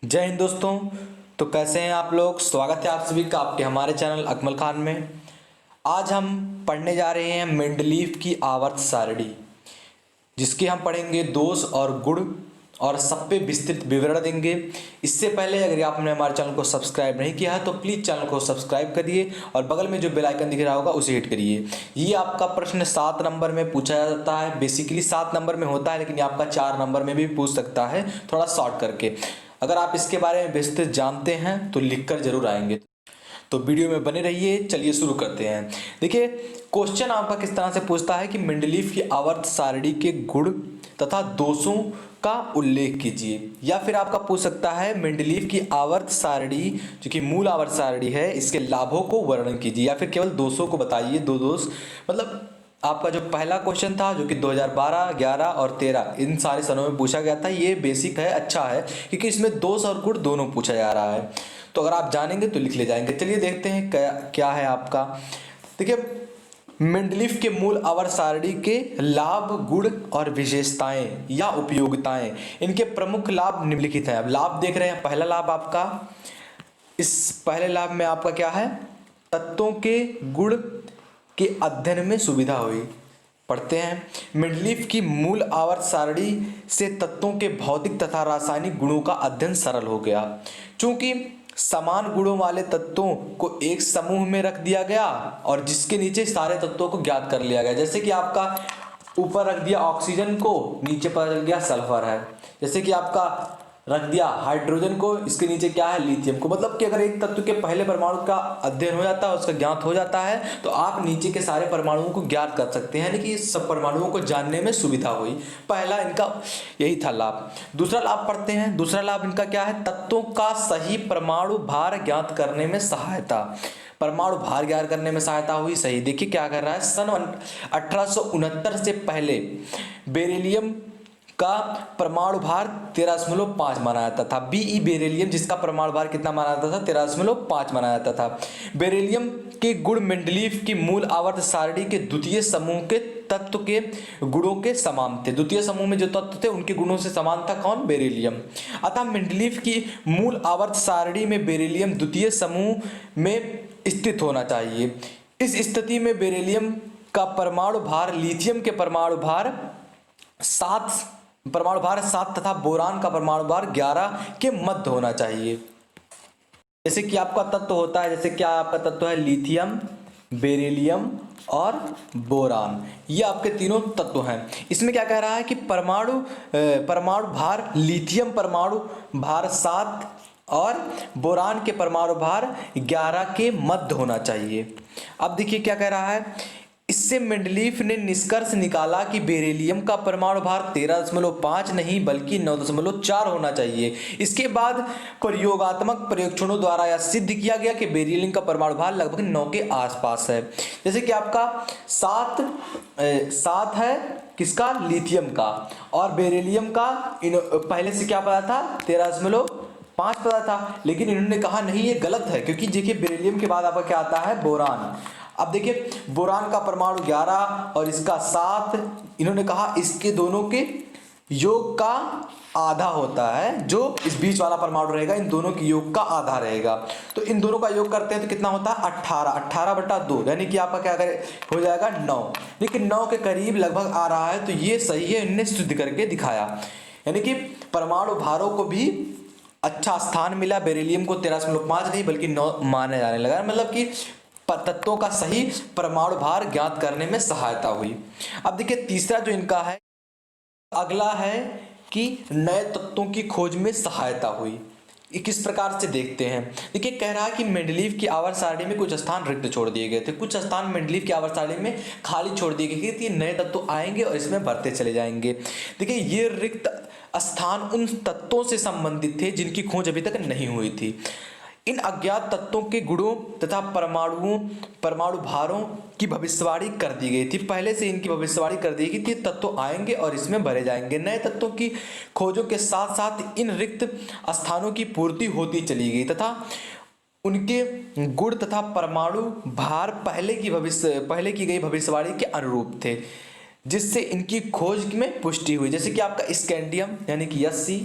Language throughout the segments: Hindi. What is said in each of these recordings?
जय हिंद दोस्तों। तो कैसे हैं आप लोग। स्वागत है आप सभी का आपके हमारे चैनल अकमल खान में। आज हम पढ़ने जा रहे हैं मेंडलीव की आवर्त सारणी, जिसके हम पढ़ेंगे दोष और गुण और सब पे विस्तृत विवरण देंगे। इससे पहले अगर आपने हमारे चैनल को सब्सक्राइब नहीं किया है तो प्लीज़ चैनल को सब्सक्राइब करिए और बगल में जो बेल आइकन दिख रहा होगा उसे हिट करिए। ये आपका प्रश्न 7 नंबर में पूछा जाता है। बेसिकली 7 नंबर में होता है, लेकिन ये आपका 4 नंबर में भी पूछ सकता है, थोड़ा शॉर्ट करके। अगर आप इसके बारे में विस्तृत जानते हैं तो लिखकर जरूर आएंगे। तो वीडियो में बने रहिए। चलिए शुरू करते हैं। देखिए, क्वेश्चन आपका किस तरह से पूछता है कि मेंडलीव की आवर्त सारणी के गुण तथा दोषों का उल्लेख कीजिए, या फिर आपका पूछ सकता है मेंडलीव की आवर्त सारणी जो कि मूल आवर्त सारणी है, इसके लाभों को वर्णन कीजिए, या फिर केवल दोषों को बताइए। दो दोष मतलब आपका जो पहला क्वेश्चन था जो कि 2012, 11 और 13 इन सारे सनों में पूछा गया था। ये बेसिक है, अच्छा है, क्योंकि इसमें दोष और गुण दोनों पूछा जा रहा है। तो अगर आप जानेंगे तो लिख ले जाएंगे। चलिए देखते हैं क्या है आपका। देखिए, मेंडलीव के मूल आवर्त सारणी के लाभ, गुण और विशेषताएं या उपयोगिताएं, इनके प्रमुख लाभ निम्नलिखित हैं। अब लाभ देख रहे हैं। पहला लाभ आपका, इस पहले लाभ में आपका क्या है, तत्वों के गुण के अध्ययन में सुविधा हुई। पढ़ते हैं। मेंडलीव की मूल आवर्त सारणी से तत्वों के भौतिक तथा रासायनिक गुणों का अध्ययन सरल हो गया। चूंकि समान गुणों वाले तत्वों को एक समूह में रख दिया गया और जिसके नीचे सारे तत्वों को ज्ञात कर लिया गया। जैसे कि आपका ऊपर रख दिया ऑक्सीजन को, नीचे पता चल गया सल्फर है। जैसे कि आपका रख दिया हाइड्रोजन को, इसके नीचे क्या है, लिथियम को। मतलब कि अगर एक तत्व के पहले परमाणु का अध्ययन हो जाता है, उसका ज्ञात हो जाता है, तो आप नीचे के सारे परमाणुओं को ज्ञात कर सकते हैं, यानी कि सब परमाणुओं को जानने में सुविधा हुई। पहला इनका यही था लाभ। दूसरा लाभ पढ़ते हैं। दूसरा लाभ इनका क्या है, तत्वों का सही परमाणु भार ज्ञात करने में सहायता। परमाणु भार ज्ञात करने में सहायता हुई। सही, देखिए क्या कर रहा है। सन 1869 से पहले बेरिलियम का परमाणु भार 13.5 माना जाता था। बीई बेरिलियम, जिसका परमाणु भार कितना माना जाता था, 13.5 माना जाता था। बेरिलियम के गुण मेंडलीव की मूल आवर्त सारणी के द्वितीय समूह के तत्व के गुणों के समान थे। द्वितीय समूह में जो तत्व थे उनके गुणों से समान था कौन, बेरिलियम। अतः मेंडलीव की मूल आवर्त सारणी में बेरिलियम द्वितीय समूह में स्थित होना चाहिए। इस स्थिति में बेरिलियम का परमाणु भार लिथियम के परमाणु भार 7 तथा बोरान का परमाणु भार 11 के मध्य होना चाहिए। जैसे कि आपका तत्व होता है, जैसे क्या आपका तत्व है, लिथियम, बेरिलियम और बोरान। ये आपके तीनों तत्व हैं। इसमें क्या कह रहा है कि परमाणु भार, लिथियम परमाणु भार 7 और बोरान के परमाणु भार 11 के मध्य होना चाहिए। अब देखिए क्या कह रहा है। इससे मेंडलीव ने निष्कर्ष निकाला कि बेरिलियम का परमाणु भार 13.5 नहीं बल्कि 9.4 होना चाहिए। इसके बाद प्रयोगात्मक परीक्षणों द्वारा यह सिद्ध किया गया कि बेरिलियम का परमाणु भार लगभग 9 के आसपास है। जैसे कि आपका 7 है किसका, लिथियम का, और बेरिलियम का पहले से क्या पता था, 13.5 पता था। लेकिन इन्होंने कहा नहीं, ये गलत है, क्योंकि देखिए बेरिलियम के बाद आपका क्या आता है, बोरान। अब देखिए बोरान का परमाणु 11 और इसका 7, इन्होंने कहा इसके दोनों के योग का आधा होता है। जो इस बीच वाला परमाणु रहेगा इन दोनों के योग का आधा रहेगा। तो इन दोनों का योग करते हैं तो कितना होता है, 18/2, यानी कि आपका क्या हो जाएगा 9। लेकिन 9 के करीब लगभग आ रहा है, तो ये सही है, इन्होंने सिद्ध करके दिखाया। यानी कि परमाणु भारों को भी अच्छा स्थान मिला। बेरिलियम को 13.5 नहीं बल्कि 9 माना जाने लगा। मतलब कि तत्वों का सही परमाणु भार ज्ञात करने में सहायता हुई। अब देखिए तीसरा जो इनका है, अगला है कि नए तत्वों की खोज में सहायता हुई। ये किस प्रकार से देखते हैं। देखिए कह रहा है कि मेंडलीव की आवर्त सारणी में कुछ स्थान रिक्त छोड़ दिए गए थे, कुछ स्थान मेंडलीव की आवर्त सारणी में खाली छोड़ दिए गए थे। नए तत्व आएंगे और इसमें बढ़ते चले जाएंगे। देखिए ये रिक्त स्थान उन तत्वों से संबंधित थे जिनकी खोज अभी तक नहीं हुई थी। इन अज्ञात तत्वों के गुणों तथा परमाणु भारों की भविष्यवाणी कर दी गई थी। पहले से इनकी भविष्यवाणी कर दी गई थी। तत्व आएंगे और इसमें भरे जाएंगे। नए तत्वों की खोजों के साथ साथ इन रिक्त स्थानों की पूर्ति होती चली गई तथा उनके गुण तथा परमाणु भार पहले की गई भविष्यवाणी के अनुरूप थे, जिससे इनकी खोज में पुष्टि हुई। जैसे कि आपका स्कैंडियम यानी कि Sc,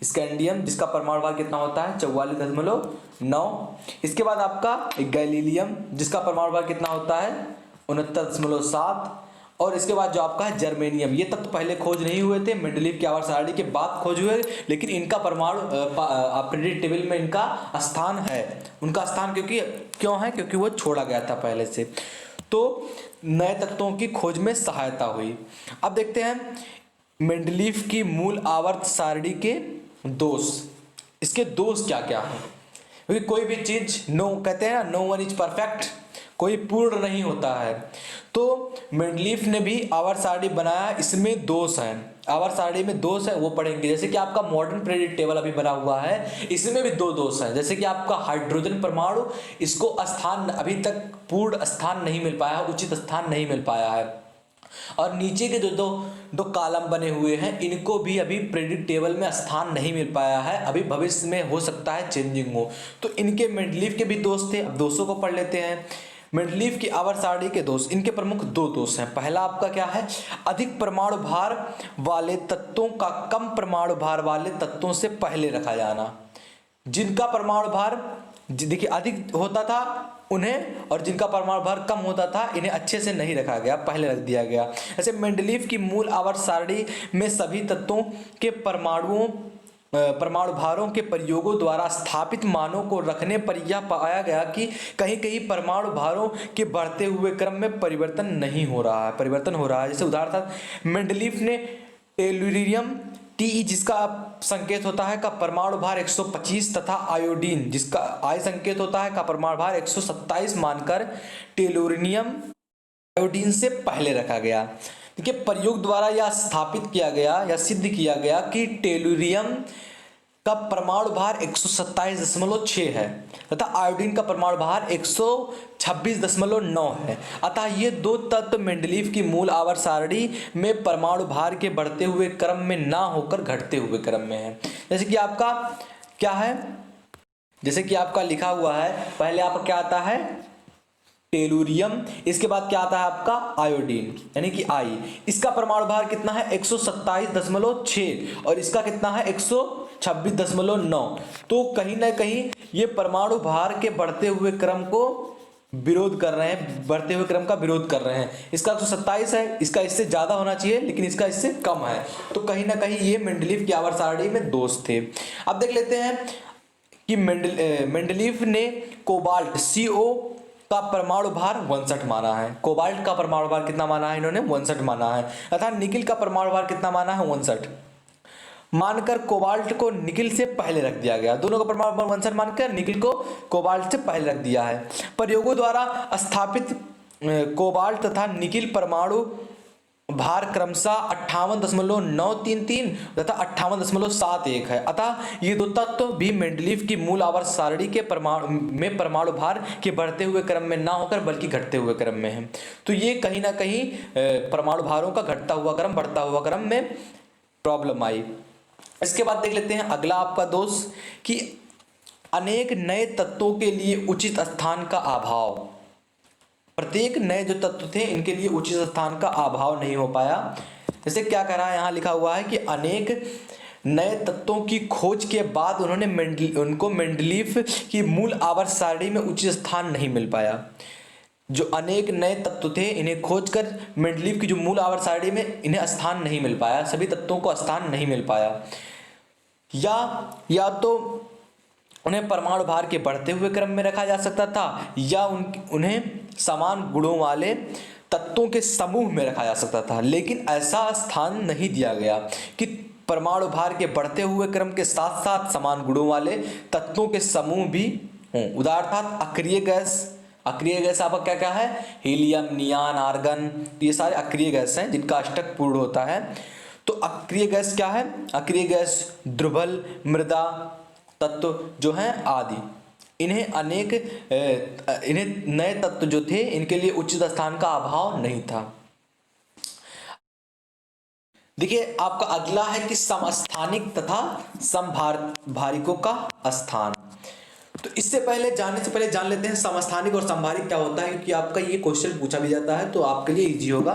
स्कैंडियम जिसका परमाणु भार कितना होता है 44.9। इसके बाद आपका गैलीलियम जिसका परमाणु भार कितना होता है 69.7। और इसके बाद जो आपका है जर्मेनियम, ये तत्व पहले खोज नहीं हुए थे, मेंडलीव की आवर्त सारणी के बाद खोज हुए, लेकिन इनका परमाणु पीरियोडिक टेबल में इनका स्थान है। उनका स्थान क्यों है, क्योंकि वो छोड़ा गया था पहले से, तो नए तत्वों की खोज में सहायता हुई। अब देखते हैं मेंडलीव की मूल आवर्त सारणी के दोष। इसके दोष क्या क्या हैं, क्योंकि कोई भी चीज कहते हैं ना, नो वन इज परफेक्ट, कोई पूर्ण नहीं होता है। तो मेंडलीव ने भी आवर्त सारणी बनाया, इसमें दोष हैं, आवर्त सारणी में दोष है वो पढ़ेंगे। जैसे कि आपका मॉडर्न पीरियोडिक टेबल अभी बना हुआ है, इसमें भी दो दोष हैं। जैसे कि आपका हाइड्रोजन परमाणु, इसको स्थान अभी तक पूर्ण स्थान नहीं मिल पाया है, उचित स्थान नहीं मिल पाया है। और नीचे के जो दो कॉलम बने हुए हैं, इनको भी अभी पीरियोडिक टेबल में स्थान नहीं मिल पाया है, अभी भविष्य में हो सकता है चेंजिंग हो। तो इनके मेंडलीव के भी दोष थे। अब दोषों को पढ़ लेते हैं। मेंडलीव की आवर्त सारणी के दोष, इनके प्रमुख दो दोष हैं। पहला आपका क्या है, अधिक परमाणु भार वाले तत्वों का कम परमाणु भार वाले तत्वों से पहले रखा जाना। जिनका परमाणु भार देखिए अधिक होता था उन्हें, और जिनका परमाणु भार कम होता था इन्हें अच्छे से नहीं रखा गया, पहले रख दिया गया। जैसे मेंडलीव की मूल आवर्त सारणी में सभी तत्वों के परमाणु भारों के प्रयोगों द्वारा स्थापित मानों को रखने पर यह पाया गया कि कहीं कहीं परमाणु भारों के बढ़ते हुए क्रम में परिवर्तन हो रहा है। जैसे उदाहरण मेंडलीव ने टेलुरियम Te जिसका संकेत होता है का परमाणु भार 125 तथा आयोडीन जिसका I संकेत होता है का परमाणु भार 127 मानकर टेलुरियम आयोडीन से पहले रखा गया। देखिए प्रयोग द्वारा यह स्थापित किया गया या सिद्ध किया गया कि टेलुरियम का परमाणु भार 127.6 है तथा आयोडीन का परमाणु भार 126.9 है। अतः ये दो तत्व मेंडलीव की मूल आवर्त सारणी में परमाणु भार के बढ़ते हुए क्रम में ना होकर घटते हुए क्रम में है। जैसे कि आपका क्या है, जैसे कि आपका लिखा हुआ है, पहले आपका क्या आता है टेलुरियम, इसके बाद क्या आता है आपका आयोडीन यानी कि I। इसका परमाणु भार कितना है 127.6 और इसका कितना है 126.9। तो कहीं ना कहीं ये परमाणु भार के बढ़ते हुए क्रम को विरोध कर रहे हैं, बढ़ते हुए क्रम का विरोध कर रहे हैं। इसका 127 है, इसका इससे ज्यादा होना चाहिए लेकिन इसका इससे कम है। तो कहीं ना कहीं ये मेंडलीव की आवर्त सारणी में दोष थे। अब देख लेते हैं कि मेंडलीव ने कोबाल्ट CO का परमाणु भार 61 माना है। कोबाल्ट का परमाणु भार कितना माना है इन्होंने 61 माना है, तथा निकिल का परमाणु भार कितना माना है 61 मानकर कोबाल्ट को निकिल से पहले रख दिया गया। दोनों का परमाणु भार 61 मानकर निकिल को कोबाल्ट से पहले रख दिया है। प्रयोगों द्वारा स्थापित कोबाल्ट तथा निकिल परमाणु भार क्रमशः 58.933 तथा 58.71 है। अतः ये दो तत्व भी मेंडलीव की मूल आवर्त सारणी के परमाणु भार के बढ़ते हुए क्रम में ना होकर बल्कि घटते हुए क्रम में है। तो ये कहीं ना कहीं परमाणु भारों का घटता हुआ क्रम बढ़ता हुआ क्रम में प्रॉब्लम आई। इसके बाद देख लेते हैं अगला आपका दोष कि अनेक नए तत्वों के लिए उचित स्थान का अभाव। प्रत्येक नए जो तत्व थे इनके लिए उचित स्थान का अभाव नहीं हो पाया। जैसे क्या कह रहा है, यहाँ लिखा हुआ है कि अनेक नए तत्वों की खोज के बाद उनको मेंडलीव की मूल आवर्त सारणी में उचित स्थान नहीं मिल पाया। जो अनेक नए तत्व थे इन्हें खोजकर मेंडलीव की जो मूल आवर्त सारणी में इन्हें स्थान नहीं मिल पाया, सभी तत्वों को स्थान नहीं मिल पाया। या तो उन्हें परमाणु भार के बढ़ते हुए क्रम में रखा जा सकता था या उन्हें समान गुणों वाले तत्वों के समूह में रखा जा सकता था, लेकिन ऐसा स्थान नहीं दिया गया कि परमाणु भार के बढ़ते हुए क्रम के साथ साथ समान गुणों वाले तत्वों के समूह भी हों। उदाहरणार्थ अक्रिय गैस आपका क्या क्या है, हीलियम, नियान, आर्गन, ये सारे अक्रिय गैस हैं जिनका अष्टक पूर्ण होता है। तो अक्रिय गैस क्या है, अक्रिय गैस ध्रुवल, मृदा तत्व जो हैं आदि, इन्हें नए तत्व जो थे इनके लिए उचित स्थान का अभाव नहीं था। देखिए आपका अगला है कि समस्थानिक तथा समभारिकों का स्थान। तो इससे पहले जानने से पहले जान लेते हैं समस्थानिक और समभारिक क्या होता है, क्योंकि आपका ये क्वेश्चन पूछा भी जाता है तो आपके लिए इजी होगा।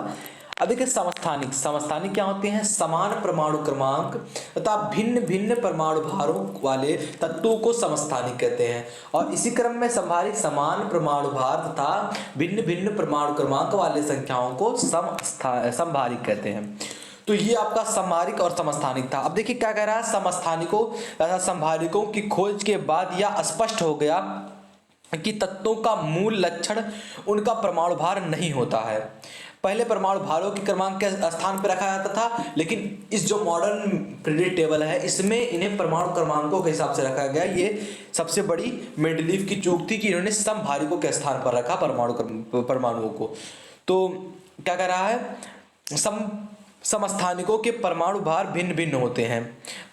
अब देखिए समस्थानिक, समस्थानिक क्या होते हैं? समान परमाणु क्रमांक तथा भिन्न भिन्न परमाणु भारों वाले तत्वों को समस्थानिक कहते हैं। और इसी क्रम में समभारिक समान परमाणु भार तथा भिन्न भिन्न परमाणु क्रमांक वाले संख्याओं को समभारिक कहते हैं। तो ये आपका समभारिक और समस्थानिक था। अब देखिए क्या कह रहा है, समस्थानिकों तथा समभारिकों की खोज के बाद यह स्पष्ट हो गया कि तत्वों का मूल लक्षण उनका परमाणु भार नहीं होता है। पहले परमाणु भारों के क्रमांक के स्थान पर रखा जाता था, लेकिन इस जो मॉडर्न पीरियड टेबल है इसमें इन्हें परमाणु क्रमांकों के हिसाब से रखा गया। ये सबसे बड़ी मेंडलीव की चूक थी कि इन्होंने समभारिकों के स्थान पर रखा परमाणुओं को। तो क्या कह रहा है, समस्थानिकों के परमाणु भार भिन्न भिन्न होते हैं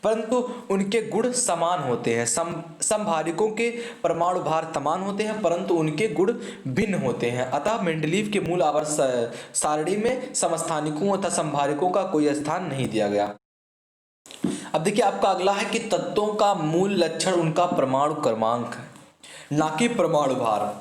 परंतु उनके गुण समान होते हैं। समभारिकों के परमाणु भार समान होते हैं परंतु उनके गुण भिन्न होते हैं। अतः मेंडलीव के मूल आवर्त सारणी में समस्थानिकों तथा समभारिकों का कोई स्थान नहीं दिया गया। अब देखिए आपका अगला है कि तत्वों का मूल लक्षण उनका परमाणु क्रमांक है, ना कि परमाणु भार।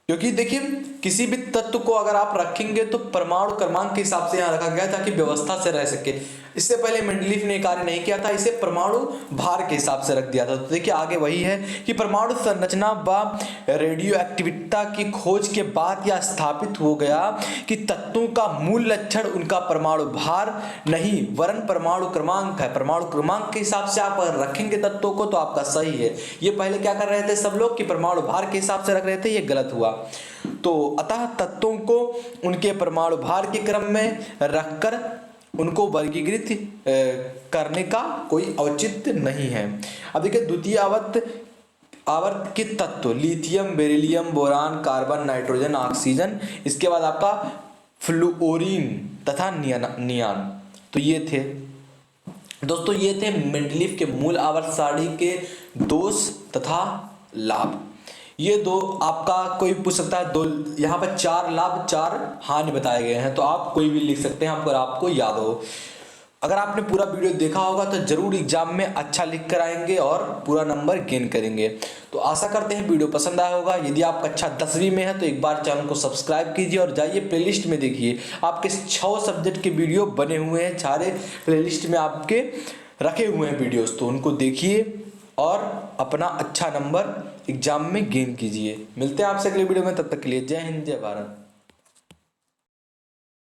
क्योंकि देखिए किसी भी तत्व को अगर आप रखेंगे तो परमाणु क्रमांक के हिसाब से यहाँ रखा गया ताकि व्यवस्था से रह सके। इससे पहले मेंडलीव ने कार्य नहीं किया था, इसे परमाणु भार के हिसाब से रख दिया था। तो देखिए आगे वही है कि परमाणु संरचना व रेडियो एक्टिविटी की खोज के बाद यह स्थापित हो गया कि तत्वों का मूल लक्षण उनका परमाणु भार नहीं वरन परमाणु क्रमांक है। परमाणु क्रमांक के हिसाब से आप रखेंगे तत्वों को तो आपका सही है। ये पहले क्या कर रहे थे सब लोग कि परमाणु भार के हिसाब से रख रहे थे, ये गलत हुआ। तो अतः तत्वों को उनके परमाणु भार के क्रम में रखकर उनको वर्गीकृत करने का कोई औचित्य नहीं है। अब देखिए द्वितीय आवर्त के तत्व lithium, beryllium, boron, carbon, nitrogen, oxygen, इसके बाद आपका फ्लूओरीन तथा नियान। तो ये थे दोस्तों, ये थे मेंडलीव के मूल आवर्त सारणी के दोष तथा लाभ। ये दो आपका कोई पूछ सकता है, दो यहाँ पर 4 लाभ 4 हानि बताए गए हैं, तो आप कोई भी लिख सकते हैं अगर आपको याद हो। अगर आपने पूरा वीडियो देखा होगा तो जरूर एग्जाम में अच्छा लिख कर आएंगे और पूरा नंबर गेन करेंगे। तो आशा करते हैं वीडियो पसंद आया होगा। यदि आप कक्षा 10वीं में है तो एक बार चैनल को सब्सक्राइब कीजिए और जाइए प्लेलिस्ट में देखिए, आपके 6 सब्जेक्ट के वीडियो बने हुए हैं, सारे प्लेलिस्ट में आपके रखे हुए हैं वीडियोस, तो उनको देखिए और अपना अच्छा नंबर एग्जाम में गेन कीजिए। मिलते हैं आपसे अगले वीडियो में, तब तक के लिए जय हिंद जय भारत।